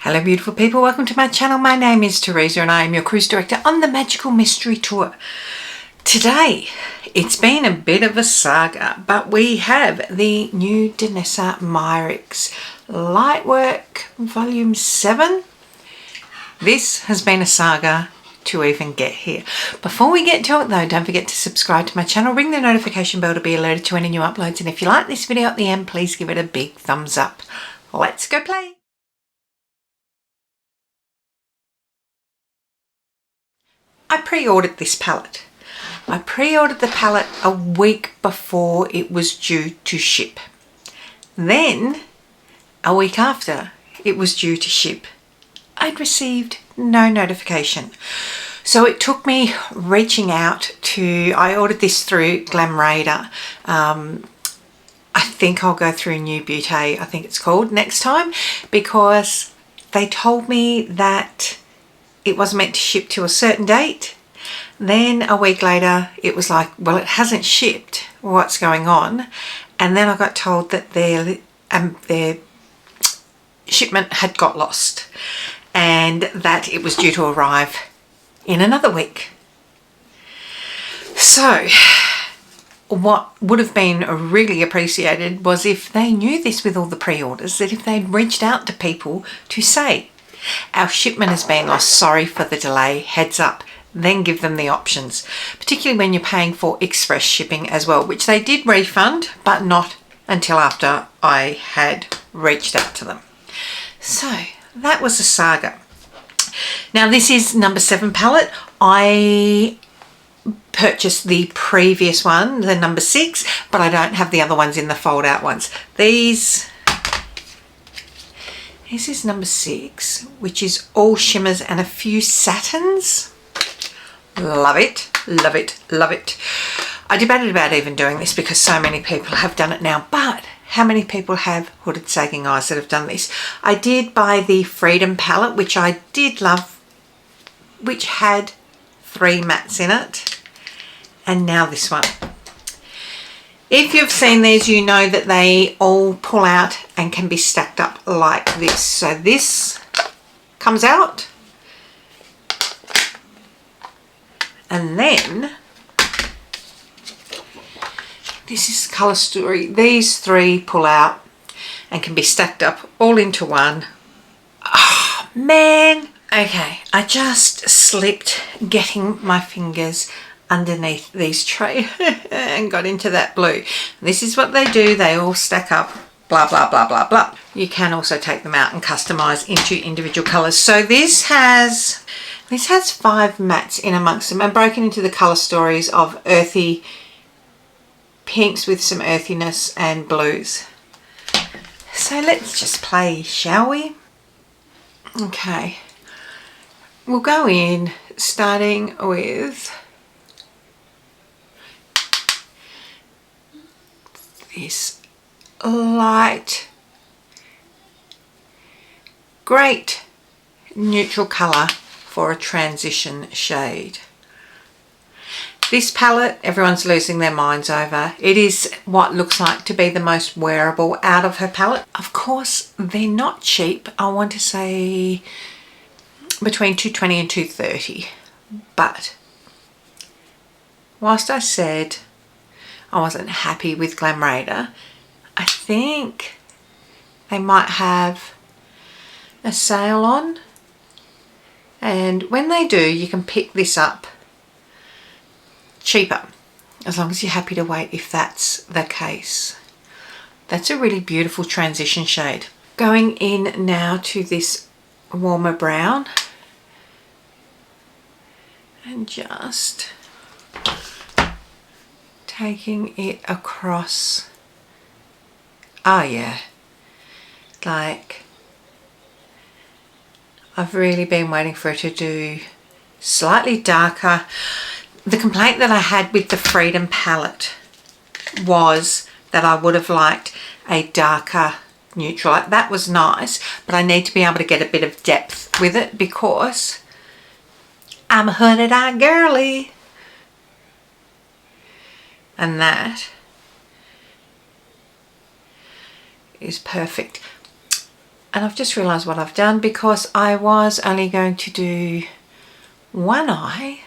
Hello beautiful people, welcome to my channel. My name is Teresa and I am your cruise director on the Magical Mystery Tour. Today, it's been a bit of a saga, but we have the new Danessa Myricks Lightwork VII. This has been a saga to even get here. Before we get to it though, don't forget to subscribe to my channel, ring the notification bell to be alerted to any new uploads, and if you like this video at the end, please give it a big thumbs up. Let's go play. I pre-ordered this palette. I pre-ordered the palette a week before it was due to ship. Then, a week after it was due to ship, I'd received no notification. So it took me reaching out to, I ordered this through Glam Radar. I think I'll go through New Beauty, I think it's called, next time, because they told me that it was meant to ship to a certain date. Then a week later it was like, well, it hasn't shipped, what's going on? And then I got told that their shipment had got lost and that it was due to arrive in another week. So what would have been really appreciated was if they knew this with all the pre-orders, that if they'd reached out to people to say, our shipment has been lost, sorry for the delay, heads up, then give them the options, particularly when you're paying for express shipping as well, which they did refund, but not until after I had reached out to them. So that was a saga. Now this is number 7 palette. I purchased the previous one, the number 6, but I don't have the other ones in the fold out ones. This is number 6, which is all shimmers and a few satins. Love it, love it, love it. I debated about even doing this because so many people have done it now, but how many people have hooded sagging eyes that have done this? I did buy the Freedom Palette, which I did love, which had 3 mattes in it, and now this one. If you've seen these, you know that they all pull out and can be stacked up like this. So this comes out, and then this is Colour Story. These 3 pull out and can be stacked up all into one. Oh man. Okay, I just slipped getting my fingers underneath these tray and got into that blue. This is what they do, they all stack up, blah blah blah blah blah. You can also take them out and customize into individual colors. So this has 5 mattes in amongst them and broken into the color stories of earthy pinks with some earthiness and blues. So let's just play, shall we? Okay, we'll go in starting with this light, great neutral colour for a transition shade. This palette, everyone's losing their minds over. It is what looks like to be the most wearable out of her palette. Of course, they're not cheap. I want to say between $220 and $230. But whilst I said I wasn't happy with Glam Radar, I think they might have a sale on, and when they do, you can pick this up cheaper, as long as you're happy to wait if that's the case. That's a really beautiful transition shade. Going in now to this warmer brown and just taking it across. Oh yeah, like I've really been waiting for it to do slightly darker. The complaint that I had with the Freedom palette was that I would have liked a darker neutral. Like, that was nice, but I need to be able to get a bit of depth with it because I'm a hooded eye girly. And that is perfect. And I've just realised what I've done, because I was only going to do one eye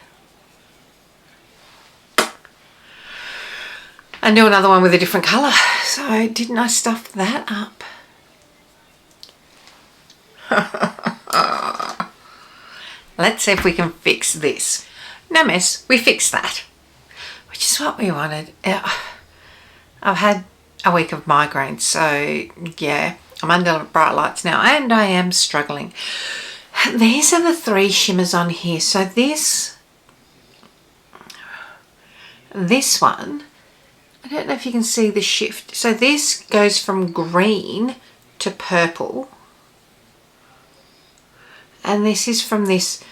and do another one with a different colour. So didn't I stuff that up? Let's see if we can fix this. No mess, we fixed that, which is what we wanted. I've had a week of migraines, so yeah, I'm under bright lights now and I am struggling. These are the 3 shimmers on here. So this one, I don't know if you can see the shift. So this goes from green to purple, and this is from this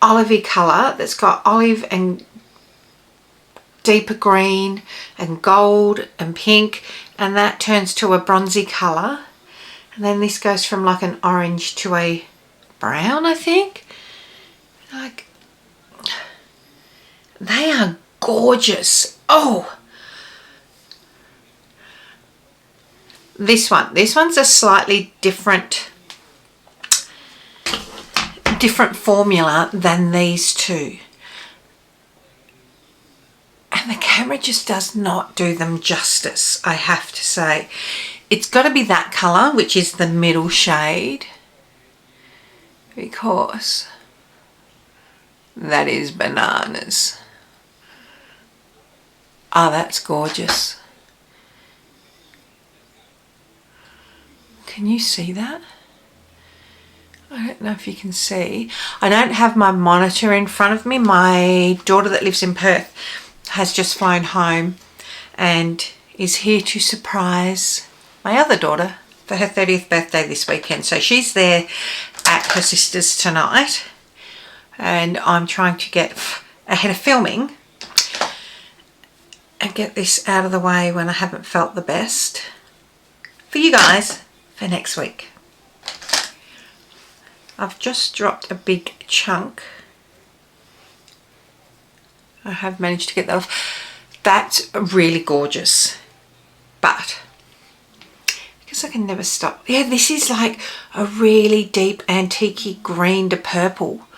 olivey colour that's got olive and deeper green and gold and pink, and that turns to a bronzy colour. And then this goes from like an orange to a brown, I think. Like, they are gorgeous. Oh, this one's a slightly different formula than these two, and the camera just does not do them justice, I have to say. It's got to be that colour, which is the middle shade, because that is bananas. Oh, that's gorgeous. Can you see that? I don't know if you can see. I don't have my monitor in front of me. My daughter that lives in Perth has just flown home and is here to surprise my other daughter for her 30th birthday this weekend. So she's there at her sister's tonight, and I'm trying to get ahead of filming and get this out of the way when I haven't felt the best for you guys for next week. I've just dropped a big chunk. I have managed to get that off. That's really gorgeous, but because I can never stop. Yeah, this is like a really deep antique green to purple.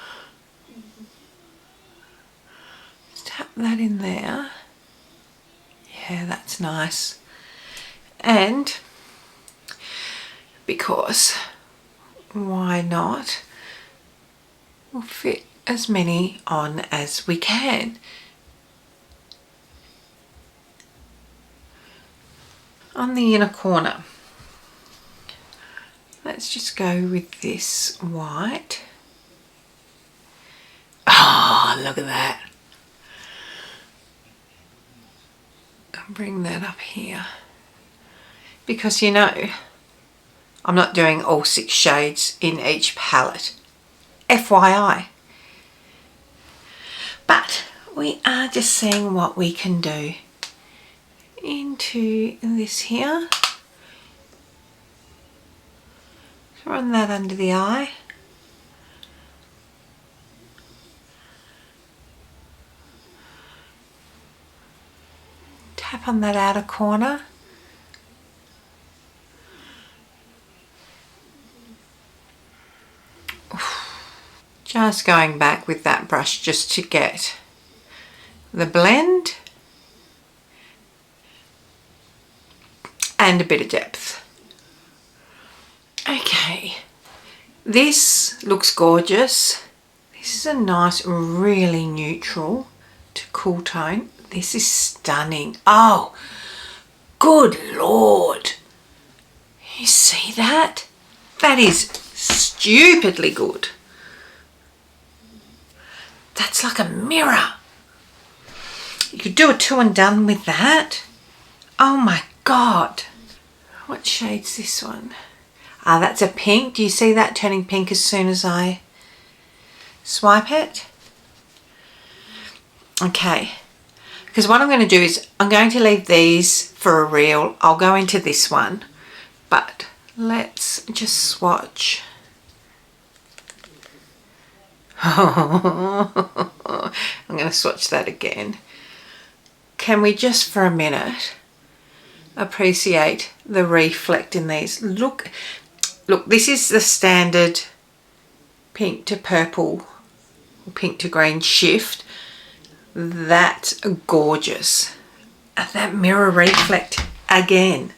Just tap that in there. Yeah, that's nice. And because why not? We'll fit as many on as we can. On the inner corner, let's just go with this white. Oh, look at that. I'll bring that up here, because you know I'm not doing all 6 shades in each palette, FYI. But we are just seeing what we can do into this here. So run that under the eye. Tap on that outer corner. Just going back with that brush just to get the blend and a bit of depth. Okay, this looks gorgeous. This is a nice, really neutral to cool tone. This is stunning. Oh, good Lord. You see that? That is stupidly good. That's like a mirror. You could do a 2 and done with that. Oh my God. What shade's this one? Ah, that's a pink. Do you see that turning pink as soon as I swipe it? Okay. Because what I'm going to do is I'm going to leave these for a reel. I'll go into this one. But let's just swatch. I'm going to swatch that again. Can we just for a minute appreciate the reflect in these? Look, look, this is the standard pink to purple, pink to green shift. That's gorgeous. And that mirror reflect again,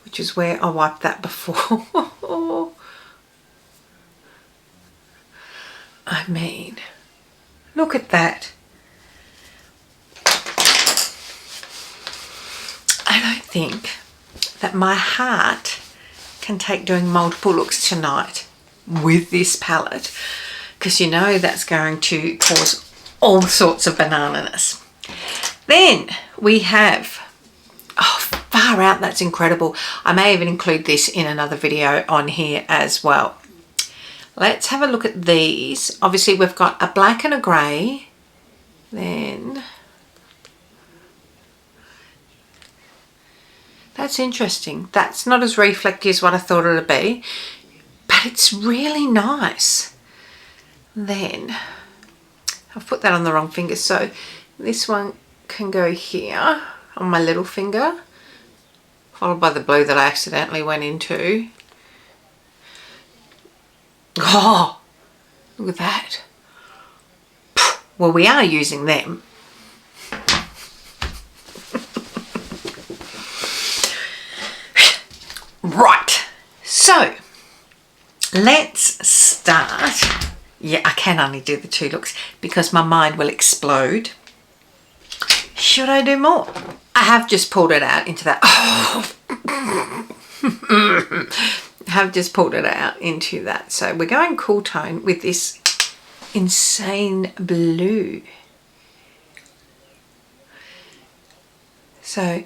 which is where I wiped that before. I mean, look at that. I don't think that my heart can take doing multiple looks tonight with this palette, because you know that's going to cause all sorts of banananess. Then we have, oh, far out, that's incredible. I may even include this in another video on here as well. Let's have a look at these. Obviously we've got a black and a grey. Then that's interesting. That's not as reflective as what I thought it would be, but it's really nice. Then I've put that on the wrong finger, so this one can go here on my little finger, followed by the blue that I accidentally went into. Oh, look at that. Well, we are using them. Right, so let's start. Yeah, I can only do the 2 looks because my mind will explode. Should I do more? I have just pulled it out into that. Oh. Have just pulled it out into that. So we're going cool tone with this insane blue. So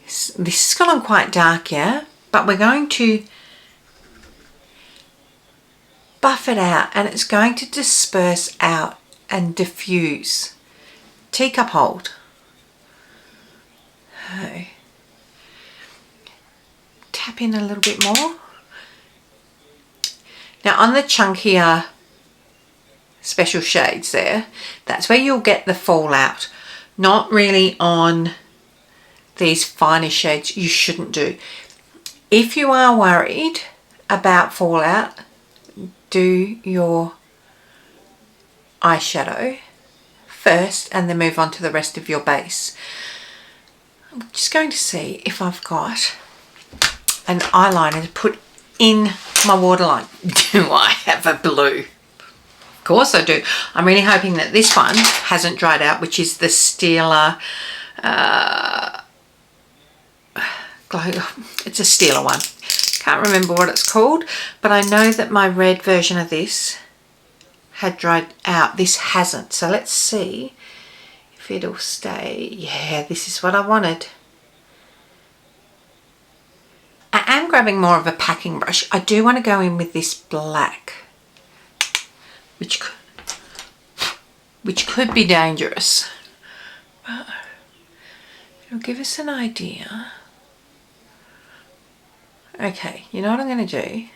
this has gone on quite dark, yeah, but we're going to buff it out and it's going to disperse out and diffuse. Teacup hold. So, tap in a little bit more. Now on the chunkier special shades there, that's where you'll get the fallout. Not really on these finer shades, you shouldn't do. If you are worried about fallout, do your eyeshadow first and then move on to the rest of your base. I'm just going to see if I've got an eyeliner to put in my waterline. Do I have a blue? Of course I do. I'm really hoping that this one hasn't dried out, which is the Steeler glow. It's a Steeler one. Can't remember what it's called, but I know that my red version of this had dried out. This hasn't, so let's see if it'll stay. Yeah, this is what I wanted. I am grabbing more of a packing brush. I do want to go in with this black, which could be dangerous, but it'll give us an idea. Okay, you know what I'm going to do?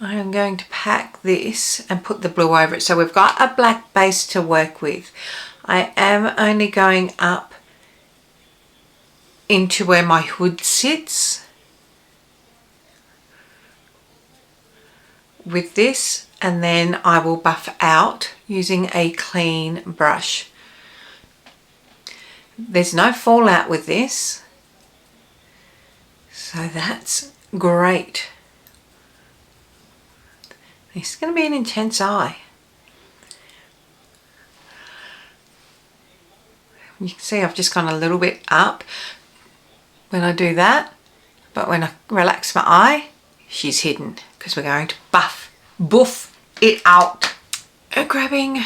I am going to pack this and put the blue over it. So we've got a black base to work with. I am only going up into where my hood sits with this, and then I will buff out using a clean brush. There's no fallout with this, so that's great. This is going to be an intense eye. You can see I've just gone a little bit up when I do that, but when I relax my eye, she's hidden because we're going to buff it out. Grabbing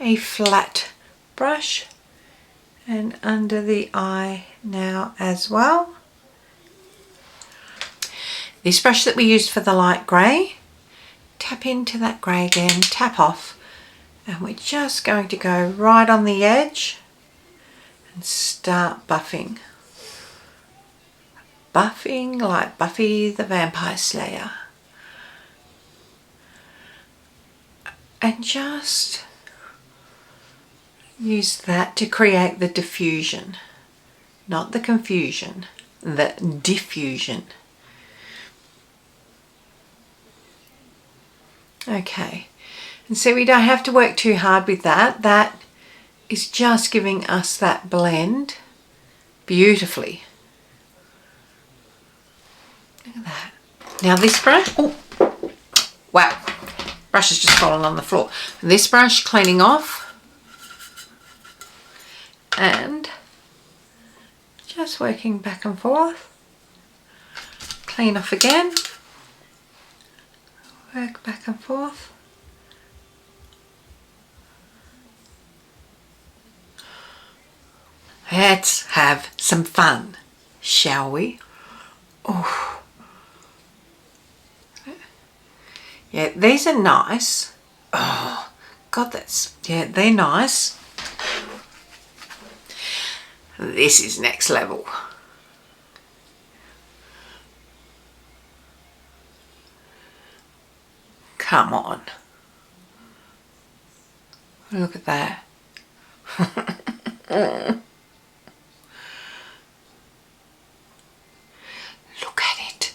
a flat brush and under the eye now as well. This brush that we used for the light grey, tap into that grey again, tap off, and we're just going to go right on the edge and start buffing. Buffing like Buffy the Vampire Slayer. And just use that to create the diffusion, not the confusion. the diffusion. Okay, and so we don't have to work too hard with that. That is just giving us that blend beautifully. Look at that. Now this brush, oh wow, brush has just fallen on the floor. This brush cleaning off and just working back and forth. Clean off again, work back and forth. Let's have some fun, shall we? Oh, yeah, these are nice. Oh, God, yeah, they're nice. This is next level. Come on. Look at that. Look at it.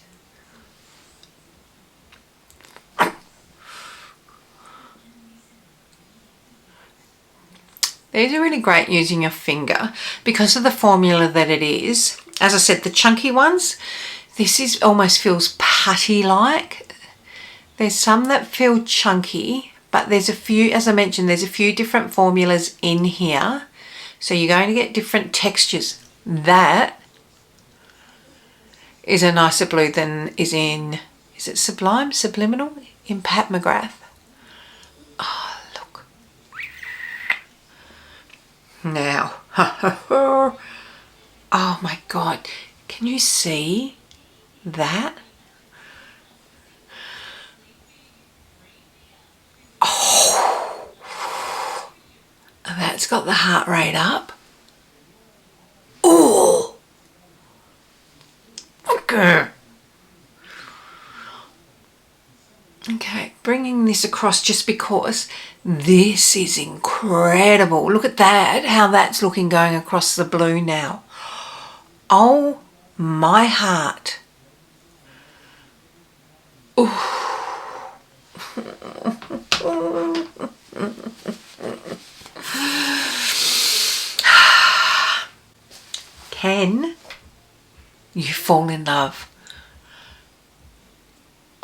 These are really great using your finger because of the formula that it is. As I said, the chunky ones, this is almost feels putty-like. There's some that feel chunky, but there's a few, as I mentioned, there's a few different formulas in here. So you're going to get different textures. That is a nicer blue than is in, is it Subliminal? In Pat McGrath. Oh, look. Now, oh my God, can you see that? Oh, that's got the heart rate up. Oh, okay. Okay, bringing this across just because this is incredible. Look at that, how that's looking going across the blue now. Oh my heart. Ooh. Can you fall in love?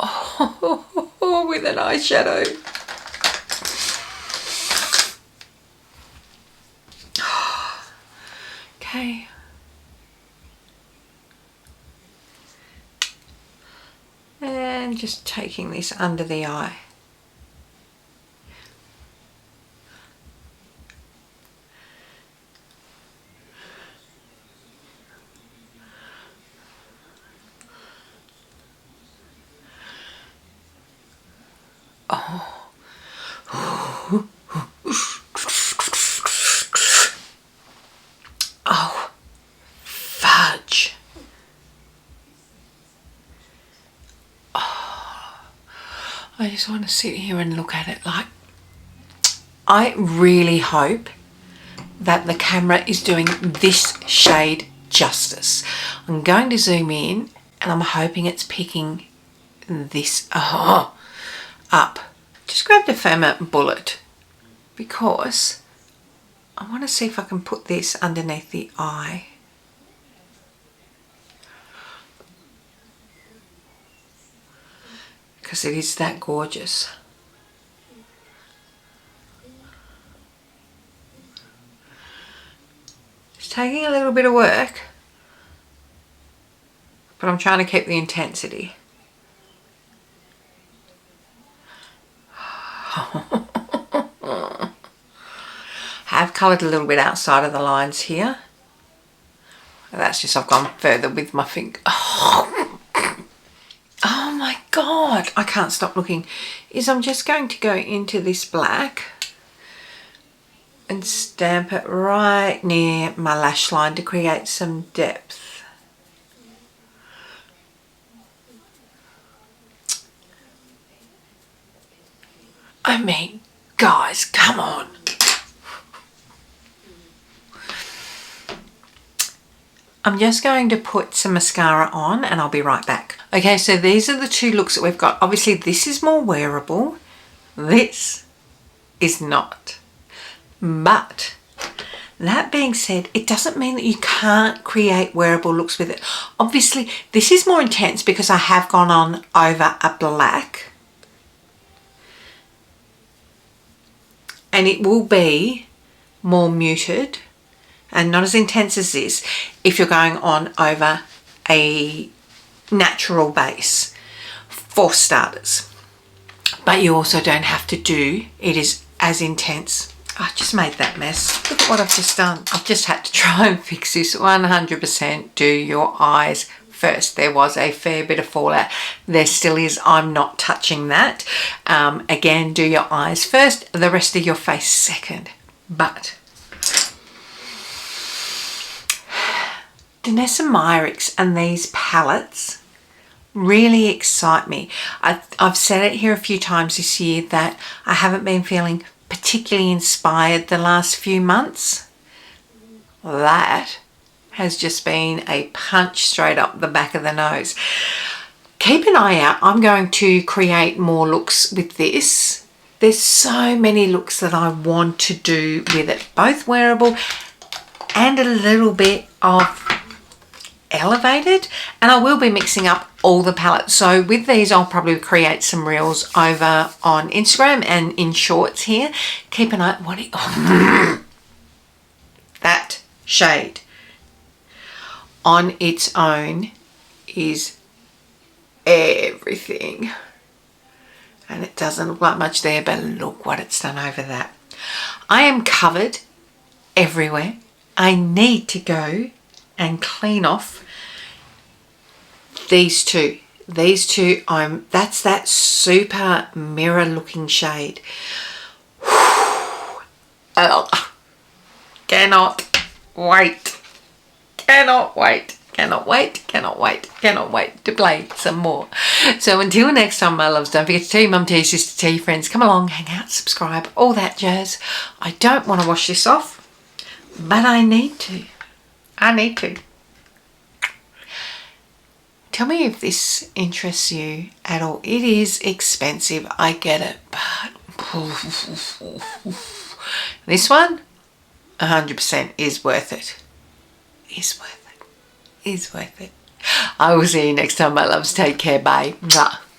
Oh, with an eyeshadow. Okay. And just taking this under the eye. Oh, fudge. Oh, I just want to sit here and look at it like, I really hope that the camera is doing this shade justice. I'm going to zoom in and I'm hoping it's picking this up. Just grabbed a firmer bullet because I want to see if I can put this underneath the eye. Because it is that gorgeous. It's taking a little bit of work, but I'm trying to keep the intensity. I've coloured a little bit outside of the lines here. That's just I've gone further with my finger. Oh my God, I can't stop looking. I'm just going to go into this black and stamp it right near my lash line to create some depth. I mean, guys, come on. I'm just going to put some mascara on and I'll be right back. Okay, so these are the two looks that we've got. Obviously, this is more wearable. This is not. But that being said, it doesn't mean that you can't create wearable looks with it. Obviously, this is more intense because I have gone on over a black. And it will be more muted and not as intense as this if you're going on over a natural base, for starters. But you also don't have to do it is as intense. I just made that mess. Look at what I've just done. I've just had to try and fix this. 100% do your eyes first. There was a fair bit of fallout. There still is. I'm not touching that. Again, do your eyes first, the rest of your face second. But Danessa Myricks and these palettes really excite me. I've said it here a few times this year that I haven't been feeling particularly inspired the last few months. That has just been a punch straight up the back of the nose. Keep an eye out. I'm going to create more looks with this. There's so many looks that I want to do with it, both wearable and a little bit of elevated, and I will be mixing up all the palettes. So with these I'll probably create some reels over on Instagram and in shorts here. Keep an eye. That shade on its own is everything, and it doesn't look like much there, but look what it's done over that. I am covered everywhere. I need to go and clean off these two. That's that super mirror looking shade. Cannot wait to play some more. So until next time, my loves, don't forget to tell your mum, tell your sister, tell your friends, come along, hang out, subscribe, all that jazz. I don't want to wash this off, but I need to. Tell me if this interests you at all. It is expensive, I get it, but this one 100% is worth it. Is worth it. I will see you next time, my loves. Take care. Bye. Mwah.